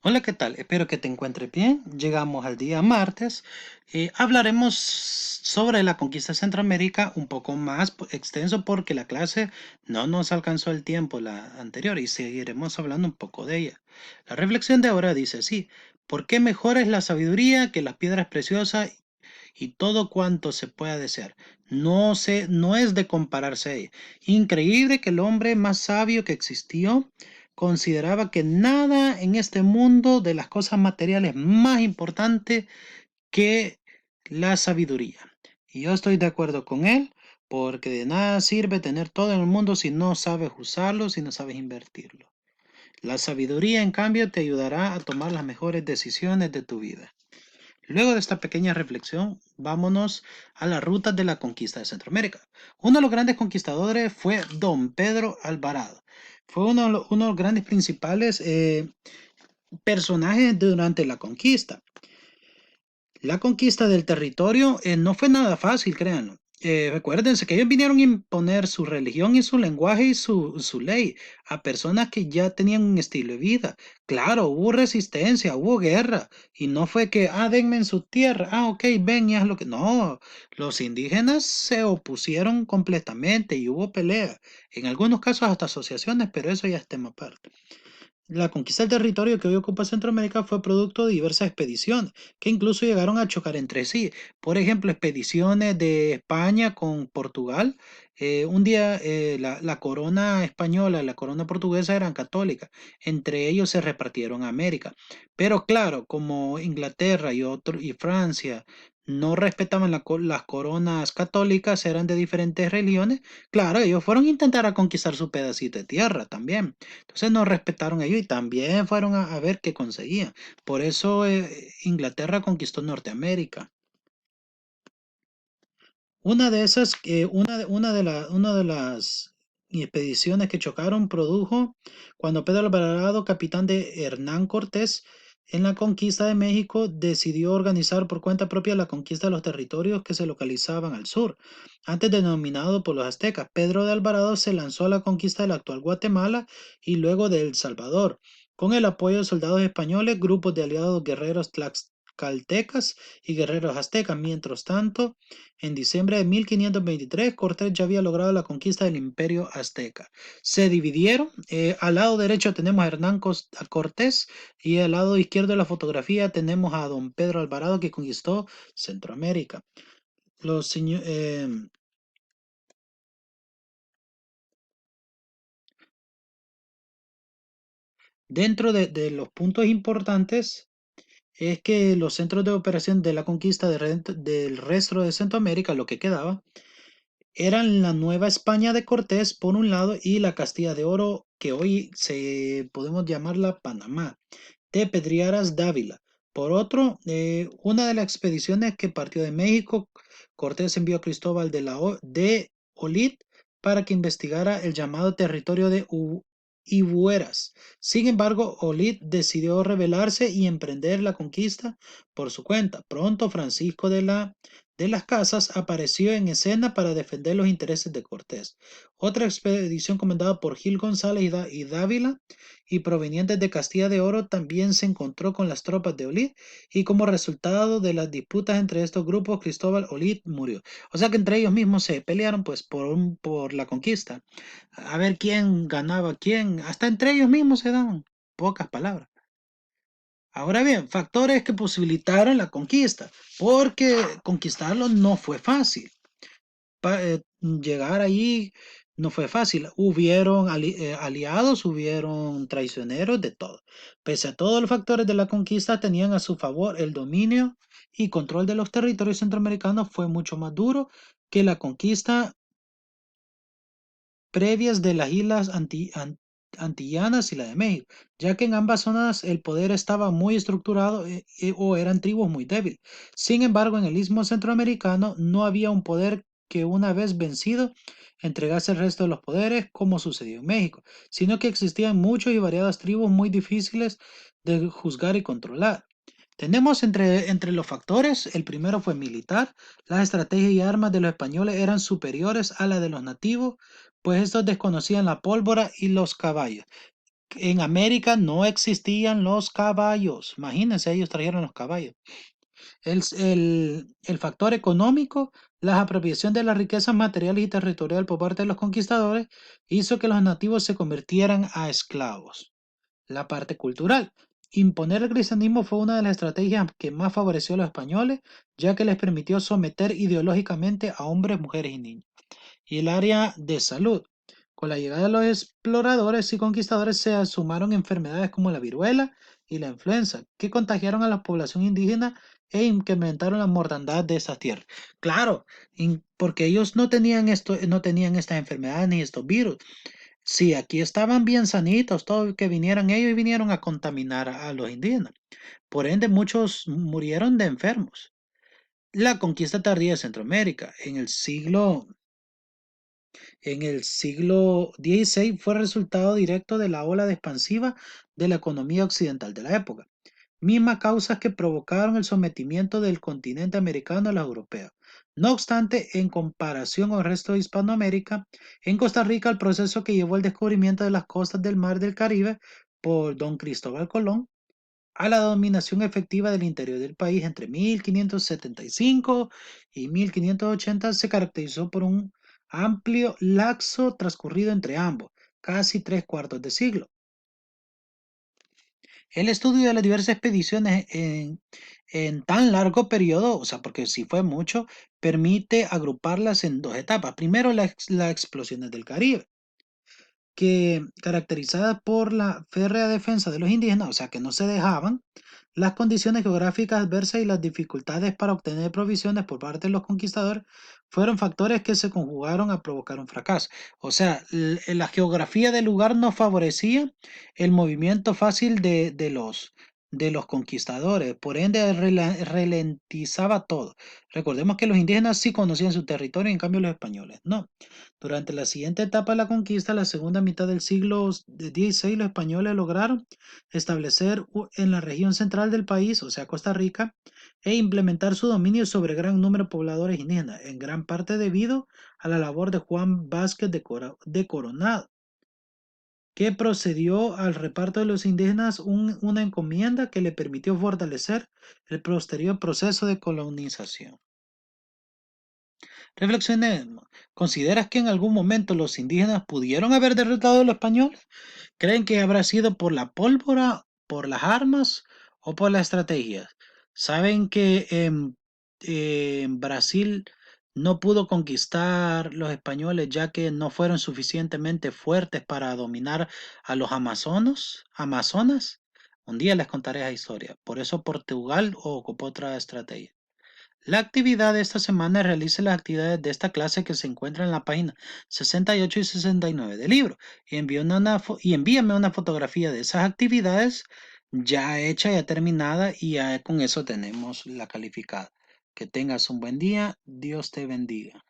Hola, ¿qué tal? Espero que te encuentres bien. Llegamos al día martes. Hablaremos sobre la conquista de Centroamérica un poco más extenso porque la clase no nos alcanzó el tiempo la anterior y seguiremos hablando un poco de ella. La reflexión de ahora dice así: ¿por qué mejor es la sabiduría que las piedras preciosas y todo cuanto se pueda desear? No es de compararse a ella. Increíble que el hombre más sabio que existió consideraba que nada en este mundo de las cosas materiales más importante que la sabiduría. Y yo estoy de acuerdo con él, porque de nada sirve tener todo en el mundo si no sabes usarlo, si no sabes invertirlo. La sabiduría, en cambio, te ayudará a tomar las mejores decisiones de tu vida. Luego de esta pequeña reflexión, vámonos a las rutas de la conquista de Centroamérica. Uno de los grandes conquistadores fue Don Pedro Alvarado. Fue uno de los grandes principales personajes durante la conquista. La conquista del territorio no fue nada fácil, créanlo. Recuérdense que ellos vinieron a imponer su religión y su lenguaje y su ley a personas que ya tenían un estilo de vida. Claro, hubo resistencia, hubo guerra, y no fue que, denme en su tierra, ok, ven y haz lo que... No, los indígenas se opusieron completamente y hubo pelea. En algunos casos hasta asociaciones, pero eso ya es tema aparte. La conquista del territorio que hoy ocupa Centroamérica fue producto de diversas expediciones, que incluso llegaron a chocar entre sí. Por ejemplo, expediciones de España con Portugal. Un día la corona española y la corona portuguesa eran católicas. Entre ellos se repartieron América. Pero claro, como Inglaterra y Francia no respetaban las coronas católicas, eran de diferentes religiones. Claro, ellos fueron a intentar a conquistar su pedacito de tierra también. Entonces no respetaron ellos y también fueron a ver qué conseguían. Por eso Inglaterra conquistó Norteamérica. Una de las expediciones que chocaron produjo cuando Pedro Alvarado, capitán de Hernán Cortés, en la conquista de México, decidió organizar por cuenta propia la conquista de los territorios que se localizaban al sur, antes denominado por los aztecas. Pedro de Alvarado se lanzó a la conquista del actual Guatemala y luego de El Salvador, con el apoyo de soldados españoles, grupos de aliados guerreros tlaxcaltecas y guerreros aztecas. Mientras tanto, en diciembre de 1523, Cortés ya había logrado la conquista del Imperio Azteca. Se dividieron. Al lado derecho tenemos a Hernán Cortés y al lado izquierdo de la fotografía tenemos a don Pedro Alvarado que conquistó Centroamérica. Los seño- eh, Dentro de los puntos importantes es que los centros de operación de la conquista del resto de Centroamérica, lo que quedaba, eran la Nueva España de Cortés por un lado y la Castilla de Oro, que hoy podemos llamarla Panamá, de Pedriaras Dávila. Por otro, una de las expediciones que partió de México, Cortés envió a Cristóbal de Olid para que investigara el llamado territorio de Ibueras. Sin embargo, Olid decidió rebelarse y emprender la conquista por su cuenta. Pronto, Francisco de las Casas apareció en escena para defender los intereses de Cortés. Otra expedición comandada por Gil González y Dávila y provenientes de Castilla de Oro también se encontró con las tropas de Olid y como resultado de las disputas entre estos grupos Cristóbal Olid murió. O sea que entre ellos mismos se pelearon pues por la conquista. A ver quién ganaba quién, hasta entre ellos mismos se daban pocas palabras. Ahora bien, factores que posibilitaron la conquista, porque conquistarlo no fue fácil. Llegar ahí no fue fácil. Hubieron aliados, hubieron traicioneros, de todo. Pese a todos los factores de la conquista, tenían a su favor el dominio y control de los territorios centroamericanos fue mucho más duro que la conquista previas de las islas antillanas y la de México, ya que en ambas zonas el poder estaba muy estructurado o eran tribus muy débiles. Sin embargo, en el istmo centroamericano no había un poder que una vez vencido entregase el resto de los poderes como sucedió en México, sino que existían muchas y variadas tribus muy difíciles de juzgar y controlar. Tenemos entre los factores, el primero fue militar. Las estrategias y armas de los españoles eran superiores a las de los nativos, pues estos desconocían la pólvora y los caballos. En América no existían los caballos. Imagínense, ellos trajeron los caballos. El factor económico, la apropiación de las riquezas materiales y territorial por parte de los conquistadores, hizo que los nativos se convirtieran a esclavos. La parte cultural. Imponer el cristianismo fue una de las estrategias que más favoreció a los españoles, ya que les permitió someter ideológicamente a hombres, mujeres y niños. Y el área de salud. Con la llegada de los exploradores y conquistadores se sumaron enfermedades como la viruela y la influenza, que contagiaron a la población indígena e incrementaron la mortandad de esas tierras. Claro, porque ellos no tenían esto, no tenían estas enfermedades ni estos virus. Sí, aquí estaban bien sanitos, todo que vinieran ellos y vinieron a contaminar a los indígenas. Por ende, muchos murieron de enfermos. La conquista tardía de Centroamérica en el siglo XVI fue resultado directo de la ola expansiva de la economía occidental de la época, mismas causas que provocaron el sometimiento del continente americano a los europeos. No obstante, en comparación con el resto de Hispanoamérica, en Costa Rica el proceso que llevó al descubrimiento de las costas del Mar del Caribe por don Cristóbal Colón a la dominación efectiva del interior del país entre 1575 y 1580 se caracterizó por un amplio lapso transcurrido entre ambos, casi tres cuartos de siglo. El estudio de las diversas expediciones en tan largo periodo, o sea, porque si fue mucho, permite agruparlas en dos etapas. Primero, las explosiones del Caribe, que caracterizadas por la férrea defensa de los indígenas, o sea, que no se dejaban, las condiciones geográficas adversas y las dificultades para obtener provisiones por parte de los conquistadores fueron factores que se conjugaron a provocar un fracaso. O sea, la geografía del lugar no favorecía el movimiento fácil de los conquistadores, por ende ralentizaba todo. Recordemos que los indígenas sí conocían su territorio, en cambio los españoles no. Durante la siguiente etapa de la conquista, la segunda mitad del siglo XVI, los españoles lograron establecer en la región central del país, o sea, Costa Rica, e implementar su dominio sobre gran número de pobladores indígenas, en gran parte debido a la labor de Juan Vázquez de Coronado, que procedió al reparto de los indígenas una encomienda que le permitió fortalecer el posterior proceso de colonización. Reflexionemos. ¿Consideras que en algún momento los indígenas pudieron haber derrotado a los españoles? ¿Creen que habrá sido por la pólvora, por las armas o por la estrategia? ¿Saben que en Brasil no pudo conquistar los españoles ya que no fueron suficientemente fuertes para dominar a los amazonas? Un día les contaré esa historia. Por eso Portugal ocupó otra estrategia. La actividad de esta semana realice las actividades de esta clase que se encuentra en la página 68 y 69 del libro y envíame una fotografía de esas actividades ya hecha, ya terminada y ya con eso tenemos la calificada. Que tengas un buen día, Dios te bendiga.